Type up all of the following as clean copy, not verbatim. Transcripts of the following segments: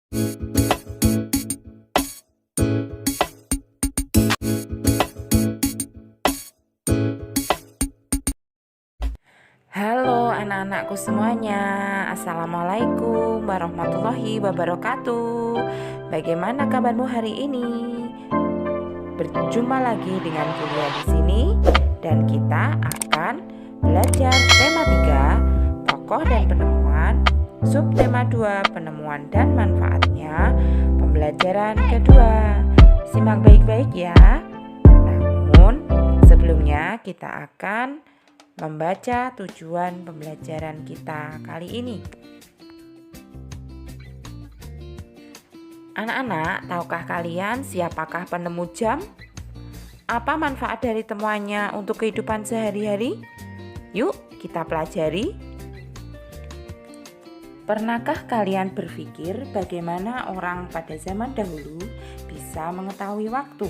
Halo anak-anakku semuanya, Assalamualaikum warahmatullahi wabarakatuh. Bagaimana kabarmu hari ini? Berjumpa lagi dengan Julia di sini dan kita akan belajar tema 3, tokoh dan penemuan, subtema 2, penemuan dan manfaatnya, pembelajaran kedua. Simak baik-baik ya. Namun sebelumnya kita akan membaca tujuan pembelajaran kita kali ini. Anak-anak, tahukah kalian siapakah penemu jam? Apa manfaat dari temuannya untuk kehidupan sehari-hari? Yuk, kita pelajari. Pernahkah kalian berpikir bagaimana orang pada zaman dahulu bisa mengetahui waktu?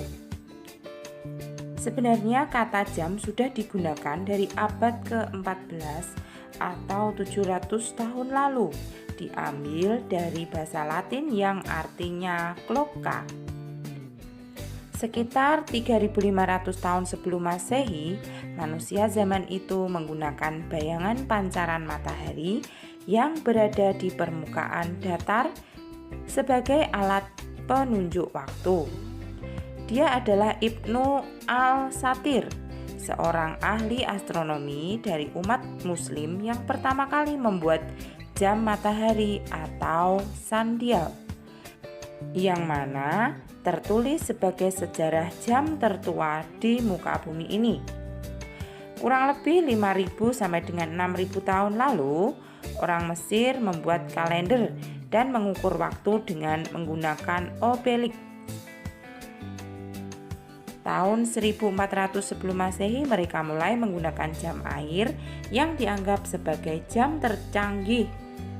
Sebenarnya kata jam sudah digunakan dari abad ke-14 atau 700 tahun lalu, diambil dari bahasa Latin yang artinya cloca. Sekitar 3.500 tahun sebelum Masehi, manusia zaman itu menggunakan bayangan pancaran matahari yang berada di permukaan datar sebagai alat penunjuk waktu. Dia adalah Ibnu Al-Satir, seorang ahli astronomi dari umat muslim yang pertama kali membuat jam matahari atau sundial, yang mana tertulis sebagai sejarah jam tertua di muka bumi ini. Kurang lebih 5.000 sampai dengan 6.000 tahun lalu, orang Mesir membuat kalender dan mengukur waktu dengan menggunakan obelik. Tahun 1400 sebelum Masehi mereka mulai menggunakan jam air yang dianggap sebagai jam tercanggih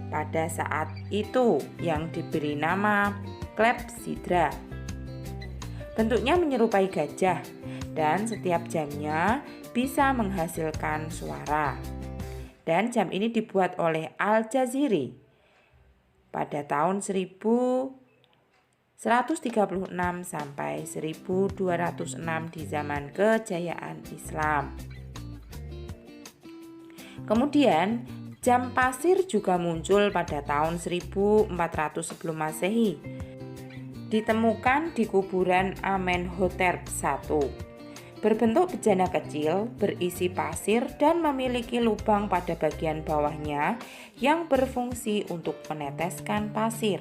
pada saat itu yang diberi nama klepsidra. Bentuknya menyerupai gajah dan setiap jamnya bisa menghasilkan suara. Dan jam ini dibuat oleh Al-Jaziri pada tahun 1136 sampai 1206 di zaman kejayaan Islam. Kemudian jam pasir juga muncul pada tahun 1400 sebelum Masehi. Ditemukan di kuburan Amenhotep I. Berbentuk bejana kecil, berisi pasir dan memiliki lubang pada bagian bawahnya yang berfungsi untuk meneteskan pasir.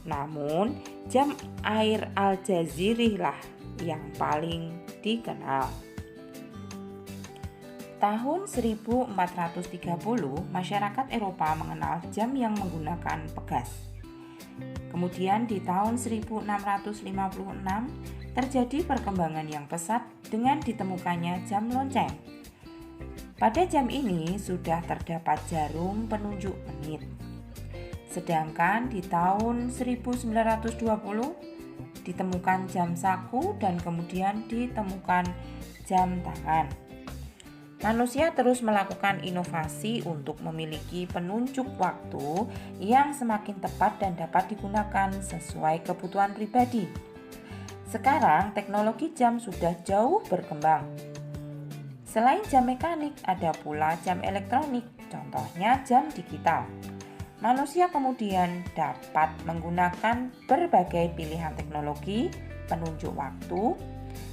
Namun, jam air Al-Jaziri lah yang paling dikenal. Tahun 1430, masyarakat Eropa mengenal jam yang menggunakan pegas. Kemudian di tahun 1656, terjadi perkembangan yang pesat dengan ditemukannya jam lonceng. Pada jam ini sudah terdapat jarum penunjuk menit. Sedangkan di tahun 1920 ditemukan jam saku dan kemudian ditemukan jam tangan. Manusia terus melakukan inovasi untuk memiliki penunjuk waktu yang semakin tepat dan dapat digunakan sesuai kebutuhan pribadi. Sekarang teknologi jam sudah jauh berkembang. Selain jam mekanik, ada pula jam elektronik, contohnya jam digital. Manusia kemudian dapat menggunakan berbagai pilihan teknologi penunjuk waktu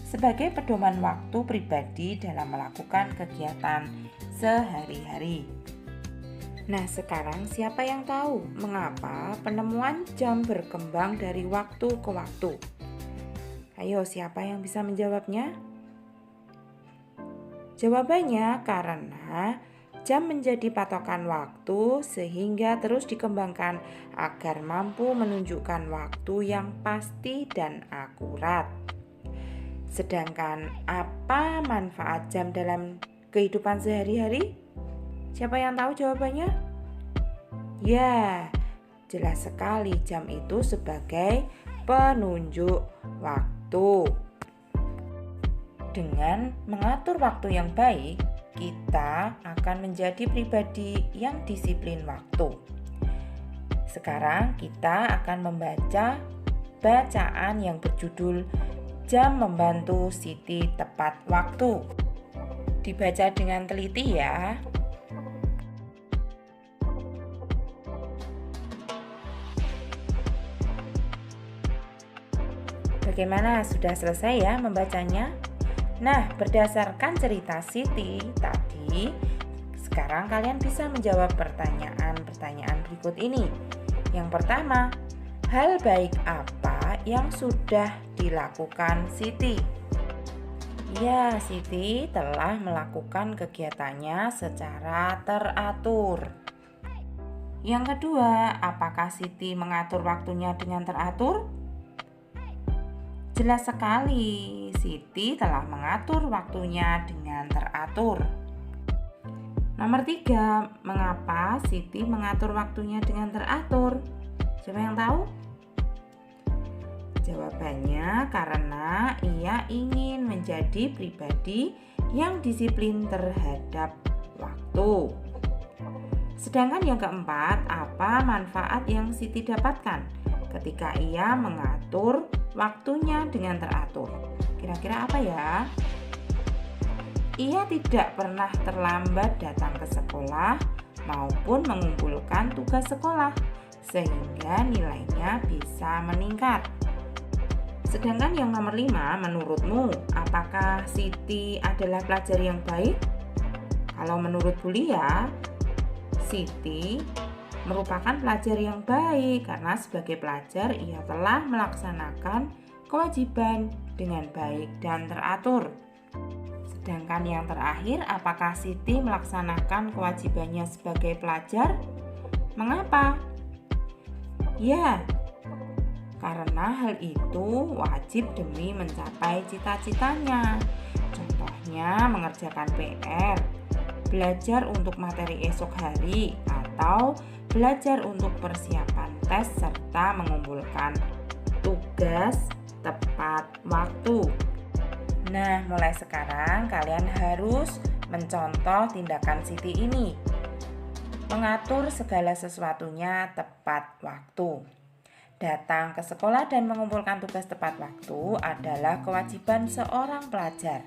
sebagai pedoman waktu pribadi dalam melakukan kegiatan sehari-hari. Nah, sekarang siapa yang tahu mengapa penemuan jam berkembang dari waktu ke waktu? Ayo, siapa yang bisa menjawabnya? Jawabannya karena jam menjadi patokan waktu sehingga terus dikembangkan agar mampu menunjukkan waktu yang pasti dan akurat. Sedangkan apa manfaat jam dalam kehidupan sehari-hari? Siapa yang tahu jawabannya? Ya, jelas sekali jam itu sebagai penunjuk waktu. Dengan mengatur waktu yang baik, kita akan menjadi pribadi yang disiplin waktu. Sekarang kita akan membaca bacaan yang berjudul Jam Membantu Siti Tepat Waktu. Dibaca dengan teliti ya. Bagaimana, sudah selesai ya membacanya? Nah, berdasarkan cerita Siti tadi, sekarang kalian bisa menjawab pertanyaan-pertanyaan berikut ini. Yang pertama, hal baik apa yang sudah dilakukan Siti? Ya, Siti telah melakukan kegiatannya secara teratur. Yang kedua, apakah Siti mengatur waktunya dengan teratur? Jelas sekali, Siti telah mengatur waktunya dengan teratur. Nomor 3, mengapa Siti mengatur waktunya dengan teratur? Siapa yang tahu? Jawabannya karena ia ingin menjadi pribadi yang disiplin terhadap waktu. Sedangkan yang keempat, apa manfaat yang Siti dapatkan ketika ia mengatur waktunya dengan teratur? Kira-kira apa ya? Ia tidak pernah terlambat datang ke sekolah maupun mengumpulkan tugas sekolah, sehingga nilainya bisa meningkat. Sedangkan yang nomor 5, menurutmu apakah Siti adalah pelajar yang baik? Kalau menurut Bulia, Siti merupakan pelajar yang baik karena sebagai pelajar ia telah melaksanakan kewajiban dengan baik dan teratur. Sedangkan yang terakhir, apakah Siti melaksanakan kewajibannya sebagai pelajar? Mengapa? Ya, karena hal itu wajib demi mencapai cita-citanya. Contohnya mengerjakan PR, belajar untuk materi esok hari, atau belajar untuk persiapan tes serta mengumpulkan tugas tepat waktu. Nah, mulai sekarang kalian harus mencontoh tindakan Siti ini. Mengatur segala sesuatunya tepat waktu. Datang ke sekolah dan mengumpulkan tugas tepat waktu adalah kewajiban seorang pelajar.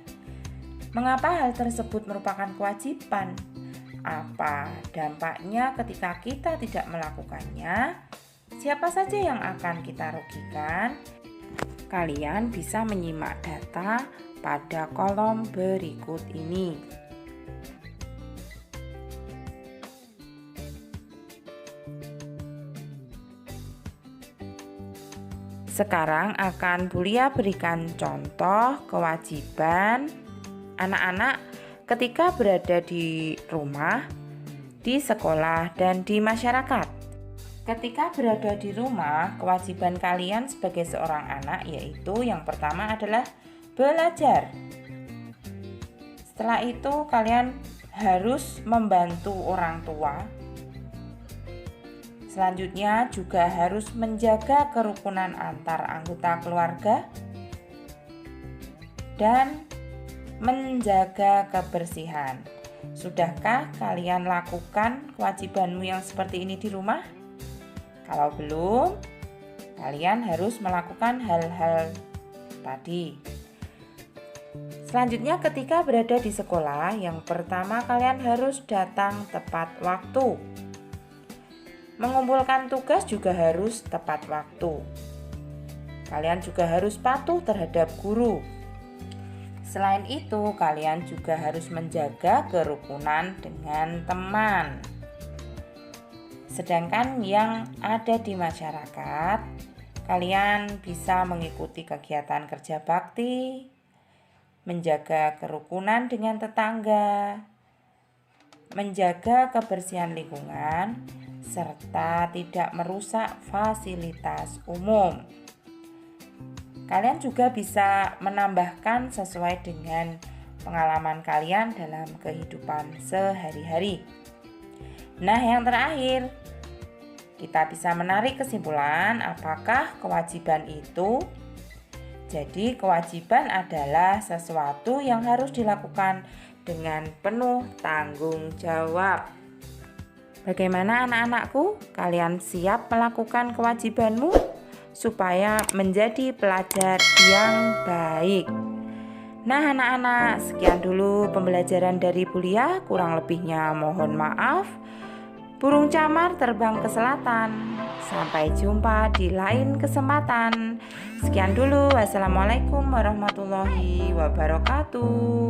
Mengapa hal tersebut merupakan kewajiban? Apa dampaknya ketika kita tidak melakukannya? Siapa saja yang akan kita rugikan? Kalian bisa menyimak data pada kolom berikut ini. Sekarang akan Bulia berikan contoh kewajiban anak-anak ketika berada di rumah, di sekolah, dan di masyarakat. Ketika berada di rumah, kewajiban kalian sebagai seorang anak yaitu yang pertama adalah belajar. Setelah itu kalian harus membantu orang tua. Selanjutnya juga harus menjaga kerukunan antar anggota keluarga dan menjaga kebersihan. Sudahkah kalian lakukan kewajibanmu yang seperti ini di rumah? Kalau belum, kalian harus melakukan hal-hal tadi. Selanjutnya ketika berada di sekolah, yang pertama kalian harus datang tepat waktu. Mengumpulkan tugas juga harus tepat waktu. Kalian juga harus patuh terhadap guru. Selain itu, kalian juga harus menjaga kerukunan dengan teman. Sedangkan yang ada di masyarakat, kalian bisa mengikuti kegiatan kerja bakti, menjaga kerukunan dengan tetangga, menjaga kebersihan lingkungan, serta tidak merusak fasilitas umum. Kalian juga bisa menambahkan sesuai dengan pengalaman kalian dalam kehidupan sehari-hari. Nah, yang terakhir, kita bisa menarik kesimpulan apakah kewajiban itu. Jadi, kewajiban adalah sesuatu yang harus dilakukan dengan penuh tanggung jawab. Bagaimana anak-anakku? Kalian siap melakukan kewajibanmu supaya menjadi pelajar yang baik? Nah anak-anak, sekian dulu pembelajaran dari Bulia. Kurang lebihnya mohon maaf. Burung camar terbang ke selatan. Sampai jumpa di lain kesempatan. Sekian dulu. Wassalamualaikum warahmatullahi wabarakatuh.